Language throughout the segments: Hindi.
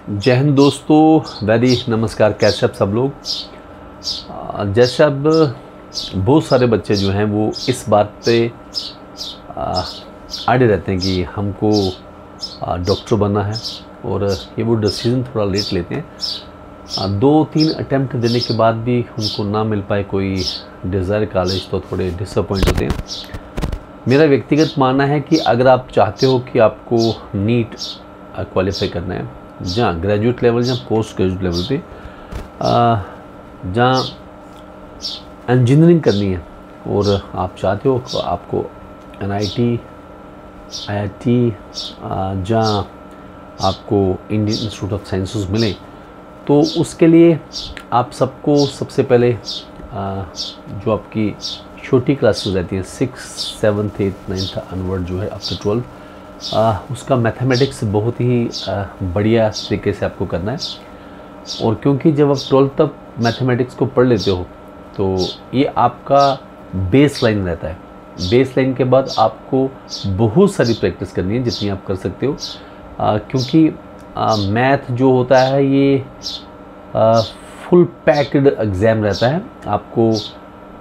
जय हिंद दोस्तों, वेरी नमस्कार। कैसे आप सब लोग। जैसे अब बहुत सारे बच्चे जो हैं वो इस बात पे अड़े रहते हैं कि हमको डॉक्टर बनना है, और ये वो डिसीज़न थोड़ा लेट लेते हैं। 2-3 अटैम्प्ट देने के बाद भी उनको ना मिल पाए कोई डिज़ायर कॉलेज तो थोड़े डिसअपॉइंट होते हैं। मेरा व्यक्तिगत मानना है कि अगर आप चाहते हो कि आपको नीट क्वालिफाई करना है, जहाँ ग्रेजुएट लेवल या पोस्ट ग्रेजुएट लेवल पे जहाँ इंजीनियरिंग करनी है, और आप चाहते हो कि आपको NIT, IIT जहाँ आपको इंडियन इंस्टीट्यूट ऑफ साइंसेस मिले, तो उसके लिए आप सबको सबसे पहले जो आपकी छोटी क्लासेस रहती हैं 6th 7th 8th 9th onward जो है आफ्टर 12, उसका मैथमेटिक्स बहुत ही बढ़िया तरीके से आपको करना है। और क्योंकि जब आप 12th तक मैथमेटिक्स को पढ़ लेते हो तो ये आपका बेस लाइन रहता है। बेस लाइन के बाद आपको बहुत सारी प्रैक्टिस करनी है जितनी आप कर सकते हो, क्योंकि मैथ जो होता है ये फुल पैक्ड एग्ज़ाम रहता है। आपको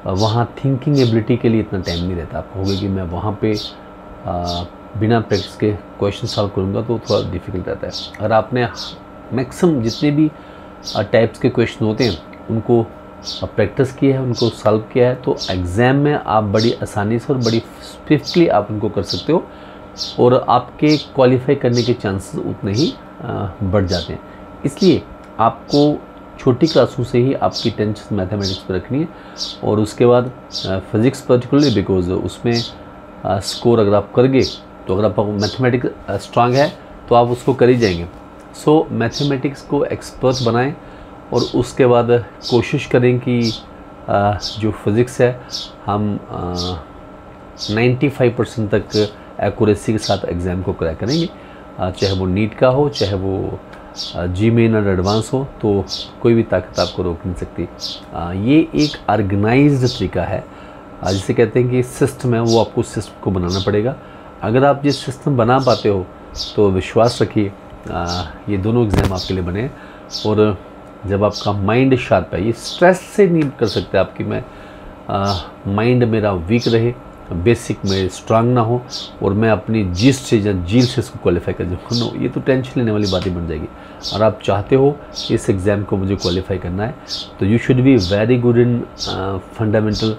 वहाँ थिंकिंग एबिलिटी के लिए इतना टाइम नहीं रहता। आपको होगा कि मैं वहाँ पे बिना प्रैक्टिस के क्वेश्चन सॉल्व करूँगा तो थोड़ा डिफ़िकल्ट रहता है। अगर आपने मैक्सिमम जितने भी टाइप्स के क्वेश्चन होते हैं उनको प्रैक्टिस किया है, उनको सॉल्व किया है, तो एग्ज़ाम में आप बड़ी आसानी से और बड़ी स्विफ्टली आप उनको कर सकते हो, और आपके क्वालिफाई करने के चांसेस उतने ही बढ़ जाते हैं। इसलिए आपको छोटी क्लासों से ही आपकी टेंशन मैथमेटिक्स पर रखनी है, और उसके बाद फिज़िक्स पर्टिकुलरली, बिकॉज उसमें स्कोर अगर आप कर गए तो अगर आप मैथमेटिक्स स्ट्रांग है तो आप उसको कर ही जाएंगे। सो मैथमेटिक्स को एक्सपर्ट बनाएं, और उसके बाद कोशिश करें कि जो फिज़िक्स है हम 95% तक एक्यूरेसी के साथ एग्ज़ाम को क्रैक करेंगे, चाहे वो नीट का हो, चाहे वो जी मेन और एडवांस हो, तो कोई भी ताकत आपको रोक नहीं सकती। ये एक ऑर्गेनाइज्ड तरीका है, जिसे कहते हैं कि सिस्टम है, वो आपको सिस्टम को बनाना पड़ेगा। अगर आप ये सिस्टम बना पाते हो तो विश्वास रखिए ये दोनों एग्ज़ाम आपके लिए बने। और जब आपका माइंड शार्प है, ये स्ट्रेस से नहीं कर सकते आपकी मैं माइंड मेरा वीक रहे, बेसिक में स्ट्रांग ना हो, और मैं अपनी जीत से या जील से इसको क्वालिफाई कर जाऊँ, ये तो टेंशन लेने वाली बात ही बन जाएगी। और आप चाहते हो कि इस एग्ज़ाम को मुझे क्वालिफाई करना है, तो you should be very good in fundamental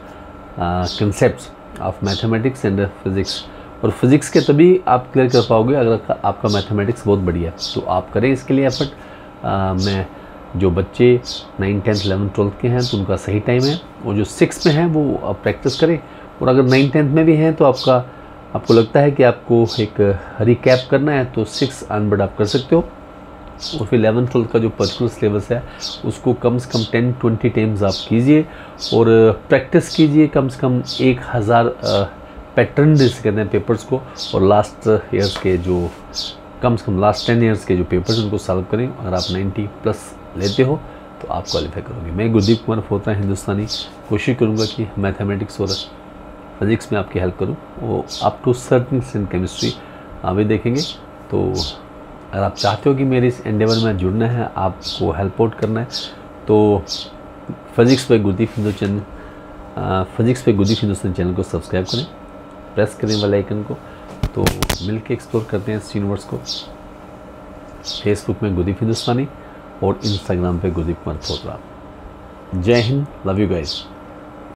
concepts of mathematics and physics. और फिज़िक्स के तभी आप क्लियर कर पाओगे अगर आपका मैथमेटिक्स बहुत बढ़िया है। तो आप करें इसके लिए एफर्ट। मैं जो बच्चे 9th 10th 11th 12th के हैं तो उनका सही टाइम है, और जो 6th में हैं वो प्रैक्टिस करें। और अगर 9th 10th में भी हैं तो आपको लगता है कि आपको एक रिकैप करना है तो 6 अनवर्ड आप कर सकते हो। और फिर 11th 12th का जो पर्टिकुलर सिलेबस है उसको कम से कम 10-20 टाइम्स आप कीजिए, और प्रैक्टिस कीजिए कम से कम 1000 पैटर्न जिसे कहते हैं पेपर्स को, और लास्ट ईयर्स के जो कम से कम लास्ट 10 ईयर्स के जो पेपर्स उनको सॉल्व करें। अगर आप 90+ लेते हो तो आप क्वालिफाई करोगे। मैं गुरदीप कुमार फोता हिंदुस्तानी कोशिश करूँगा कि मैथमेटिक्स और फिज़िक्स में आपकी हेल्प करूँ, वो up to certain in chemistry भी देखेंगे। तो अगर आप चाहते हो कि मेरे इस एंडेवर में जुड़ना है, आपको हेल्प आउट करना है, तो फिज़िक्स पे गुरदीप हिंदुस्तानी चैनल को सब्सक्राइब करें, प्रेस करें बेल आइकन को, तो मिल के एक्सप्लोर करते हैं इस यूनिवर्स को। फेसबुक में गुरदीप हिंदुस्तानी और इंस्टाग्राम पे गुरदीप कुमार फोत्रा। जय हिंद, लव यू गाइस।